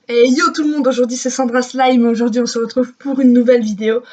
Et yo tout le monde, aujourd'hui c'est Sandra Slime, aujourd'hui on se retrouve pour une nouvelle vidéo.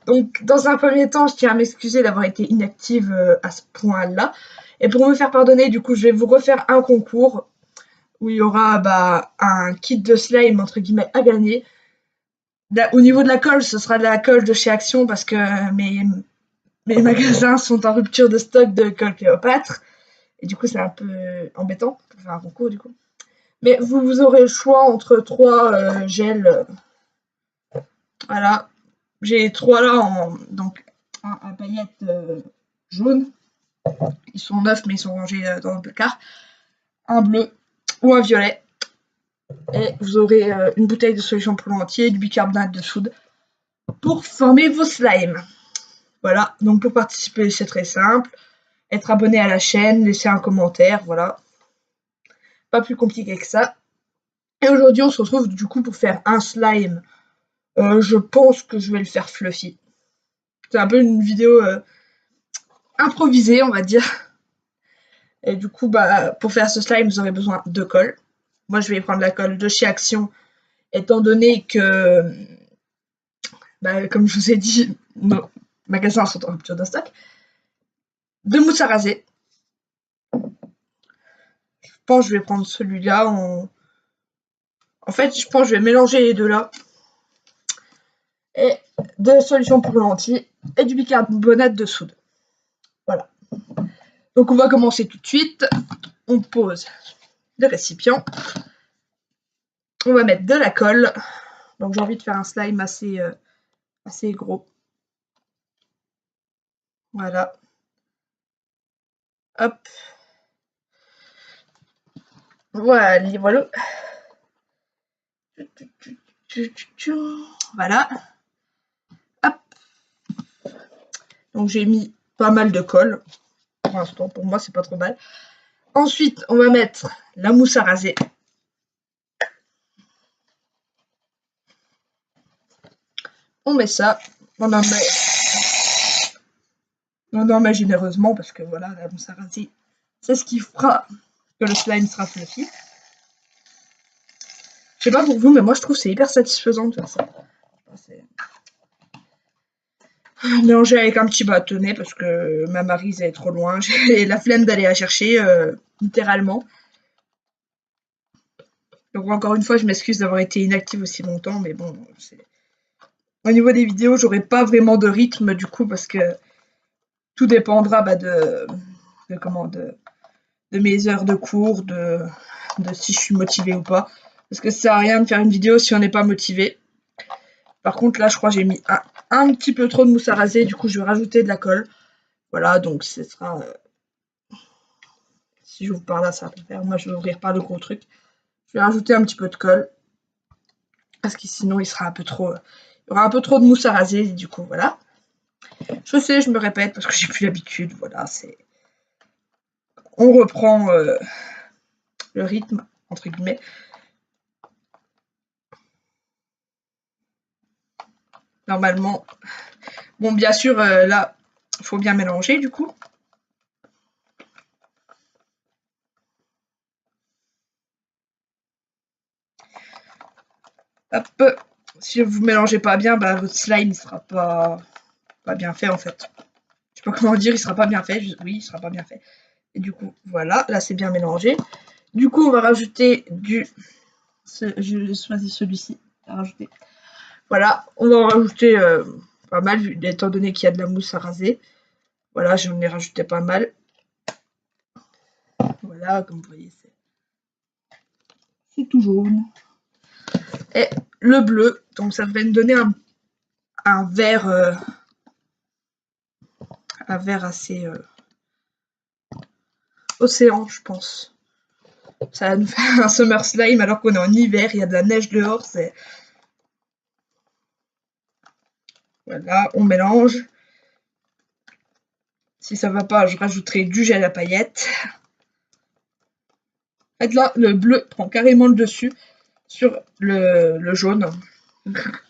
Donc dans un premier temps, je tiens à m'excuser d'avoir été inactive à ce point-là. Et pour me faire pardonner, du coup je vais vous refaire un concours où il y aura un kit de slime entre guillemets à gagner. Là, au niveau de la colle, ce sera de la colle de chez Action parce que mes magasins sont en rupture de stock de colle Cléopâtre. Et du coup c'est un peu embêtant pour faire un concours du coup. Mais vous aurez le choix entre trois gels. Voilà, j'ai trois là, donc un à paillettes jaunes. Ils sont neufs, mais ils sont rangés dans un placard. Un bleu ou un violet. Et vous aurez une bouteille de solution pour l'entier, du bicarbonate de soude pour former vos slimes. Voilà, donc pour participer, c'est très simple. Être abonné à la chaîne, laisser un commentaire, voilà. Pas plus compliqué que ça. Et aujourd'hui, on se retrouve du coup pour faire un slime. Je pense que je vais le faire fluffy. C'est un peu une vidéo improvisée, on va dire. Et du coup, pour faire ce slime, vous aurez besoin de colle. Moi, je vais prendre la colle de chez Action, étant donné que, comme je vous ai dit, nos magasins sont en rupture de stock. De mousse à raser. Je pense que je vais prendre celui-là. En fait, je pense que je vais mélanger les deux là. Et de solution pour lentilles et du bicarbonate de soude. Voilà. Donc, on va commencer tout de suite. On pose le récipient. On va mettre de la colle. Donc, j'ai envie de faire un slime assez gros. Voilà. Hop. Voilà, voilà. Voilà. Hop. Donc j'ai mis pas mal de colle. Pour l'instant, pour moi, c'est pas trop mal. Ensuite, on va mettre la mousse à raser. On met ça. On en met généreusement parce que voilà, la mousse à raser, c'est ce qui fera que le slime sera fluffy. Je sais pas pour vous, mais moi je trouve c'est hyper satisfaisant de faire ça. Mélanger avec un petit bâtonnet parce que ma maryse est trop loin. J'ai la flemme d'aller la chercher, littéralement. Donc encore une fois, je m'excuse d'avoir été inactive aussi longtemps, mais bon, au niveau des vidéos, j'aurai pas vraiment de rythme du coup parce que tout dépendra de mes heures de cours, de si je suis motivée ou pas. Parce que ça sert à rien de faire une vidéo si on n'est pas motivé. Par contre, là, je crois que j'ai mis un petit peu trop de mousse à raser, du coup, je vais rajouter de la colle. Voilà, donc ce sera. Si j'ouvre par là, ça va pas faire. Moi, je vais ouvrir par le gros truc. Je vais rajouter un petit peu de colle. Parce que sinon, il sera un peu trop. Il y aura un peu trop de mousse à raser, du coup, voilà. Je sais, je me répète parce que j'ai plus l'habitude. Voilà, c'est. On reprend le rythme, entre guillemets. Normalement. Bon, bien sûr, là, il faut bien mélanger, du coup. Hop. Si vous mélangez pas bien, votre slime ne sera pas bien fait, en fait. Je sais pas comment dire, il sera pas bien fait. Oui, il sera pas bien fait. Et du coup, voilà, là, c'est bien mélangé. Du coup, on va rajouter je choisis celui-ci à rajouter. Voilà, on va en rajouter pas mal, étant donné qu'il y a de la mousse à raser. Voilà, j'en ai rajouté pas mal. Voilà, comme vous voyez, c'est tout jaune. Et le bleu, donc ça devrait me donner un vert, assez océan, je pense. Ça va nous faire un summer slime alors qu'on est en hiver, il y a de la neige dehors. Voilà, on mélange. Si ça va pas, je rajouterai du gel à paillettes. En fait, là, le bleu prend carrément le dessus sur le jaune.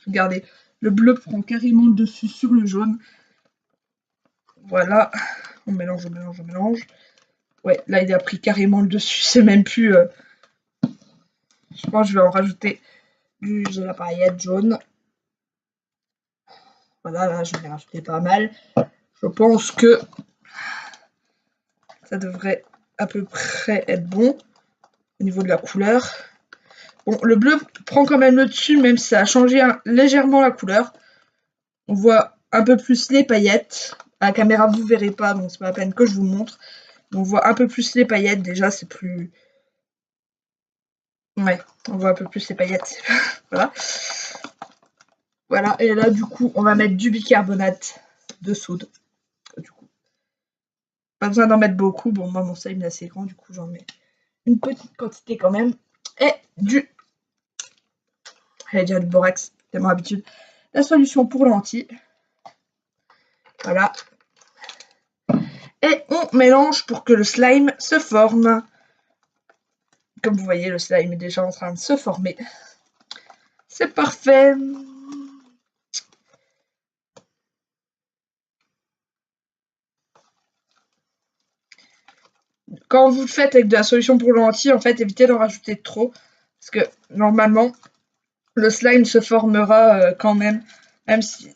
Regardez, le bleu prend carrément le dessus sur le jaune. Voilà, on mélange, on mélange, on mélange. Ouais, là, il a pris carrément le dessus. C'est même plus. Je pense que je vais en rajouter J'ai la paillette jaune. Voilà, là, je vais rajouter pas mal. Je pense que ça devrait à peu près être bon au niveau de la couleur. Bon, le bleu prend quand même le dessus, même si ça a changé légèrement la couleur. On voit un peu plus les paillettes. À la caméra, vous ne verrez pas, donc c'est pas la peine que je vous montre. On voit un peu plus les paillettes, déjà, c'est plus... Ouais, on voit un peu plus les paillettes. Voilà. Voilà, et là, du coup, on va mettre du bicarbonate de soude. Du coup, pas besoin d'en mettre beaucoup. Bon, moi, mon slime est assez grand, du coup, j'en mets une petite quantité quand même. Et du... J'allais dire du borax, tellement habitude. La solution pour lentilles. Voilà. Et on mélange pour que le slime se forme. Comme vous voyez, le slime est déjà en train de se former. C'est parfait. Quand vous le faites avec de la solution pour lentilles, en fait, évitez d'en rajouter trop. Parce que normalement, le slime se formera quand même. Même si...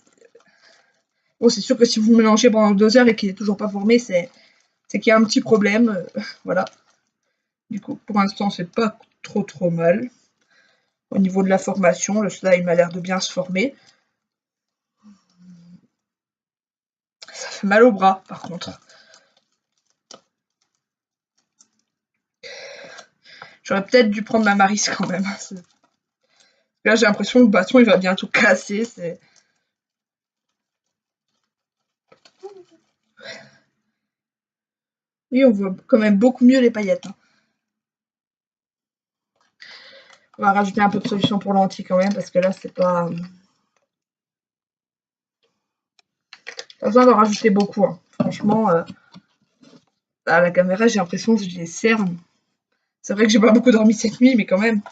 Bon, c'est sûr que si vous le mélangez pendant 2 heures et qu'il n'est toujours pas formé, c'est qu'il y a un petit problème. Voilà. Du coup, pour l'instant, c'est pas trop mal. Au niveau de la formation, le slime a l'air de bien se former. Ça fait mal au bras, par contre. J'aurais peut-être dû prendre ma Maryse quand même. Là, j'ai l'impression que le bâton, il va bientôt casser. Oui, on voit quand même beaucoup mieux les paillettes. Hein. On va rajouter un peu de solution pour lentilles quand même, parce que là, c'est pas... Pas besoin d'en rajouter beaucoup. Hein. Franchement, à la caméra, j'ai l'impression que j'ai des cernes. C'est vrai que j'ai pas beaucoup dormi cette nuit, mais quand même.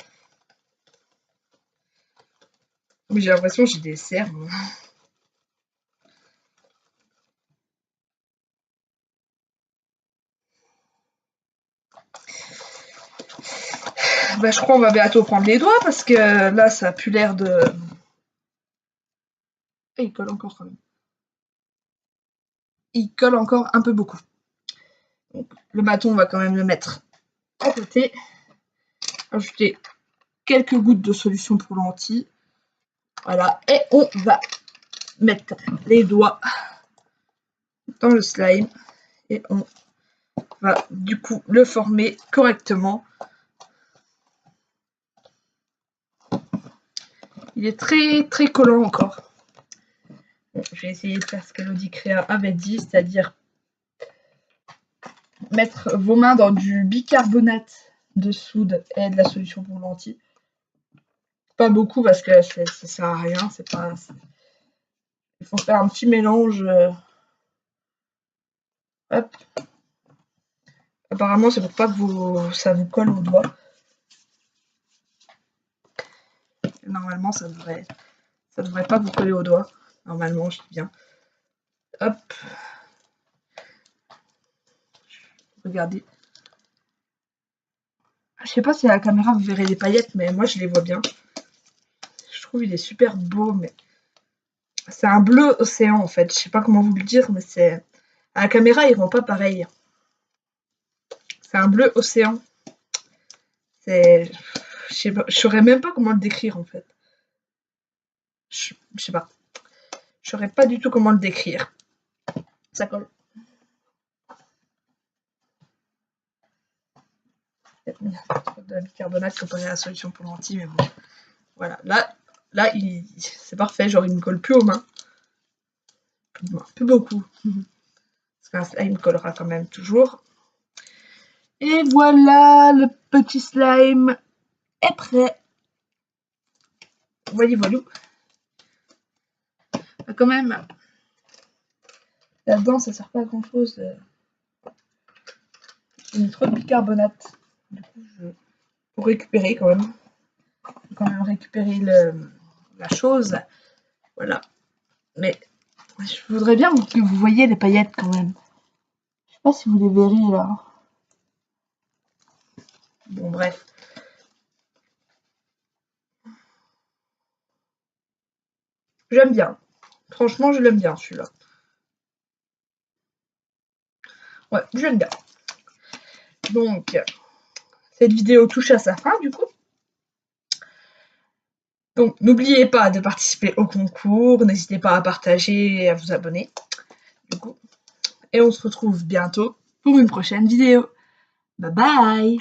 Mais j'ai l'impression que j'ai des cernes. Bah, je crois qu'on va bientôt prendre les doigts, parce que là, ça a plus l'air de... Et il colle encore quand même. Il colle encore un peu beaucoup. Donc, le bâton, on va quand même le mettre à côté. Ajouter quelques gouttes de solution pour lentilles. Voilà, et on va mettre les doigts dans le slime et on va du coup le former correctement. Il est très collant encore. Bon, je vais essayer de faire ce qu'Elodie Créa avait dit, c'est-à-dire mettre vos mains dans du bicarbonate de soude et de la solution pour lentilles. Pas beaucoup parce que ça sert à rien, c'est pas... Il faut faire un petit mélange. Hop. Apparemment, c'est pour pas que ça vous colle aux doigts. Normalement, ça devrait pas vous coller aux doigts. Normalement, je dis bien. Hop. Regardez. Je sais pas si à la caméra vous verrez les paillettes, mais moi je les vois bien. Je trouve il est super beau, mais c'est un bleu océan en fait. Je sais pas comment vous le dire, mais c'est... À la caméra, il rend pas pareil. C'est un bleu océan. C'est... Je saurais même pas comment le décrire en fait. Je sais pas. Je saurais pas du tout comment le décrire. Ça colle. De la bicarbonate comparé à la solution pour lentilles, mais bon. Voilà. Là c'est parfait. Genre, il me colle plus aux mains. Plus beaucoup. Parce qu'un slime collera quand même toujours. Et voilà, le petit slime est prêt. Voilà. Quand même, là-dedans, ça sert pas à grand chose. J'ai mis trop de bicarbonate. Du coup, pour récupérer quand même. Faut quand même récupérer la chose. Voilà. Mais je voudrais bien que vous voyez les paillettes quand même. Je sais pas si vous les verrez là. Bon, bref. J'aime bien. Franchement, je l'aime bien celui-là. Ouais, j'aime bien. Donc, cette vidéo touche à sa fin du coup. Donc, n'oubliez pas de participer au concours, n'hésitez pas à partager et à vous abonner. Du coup. Et on se retrouve bientôt pour une prochaine vidéo. Bye bye!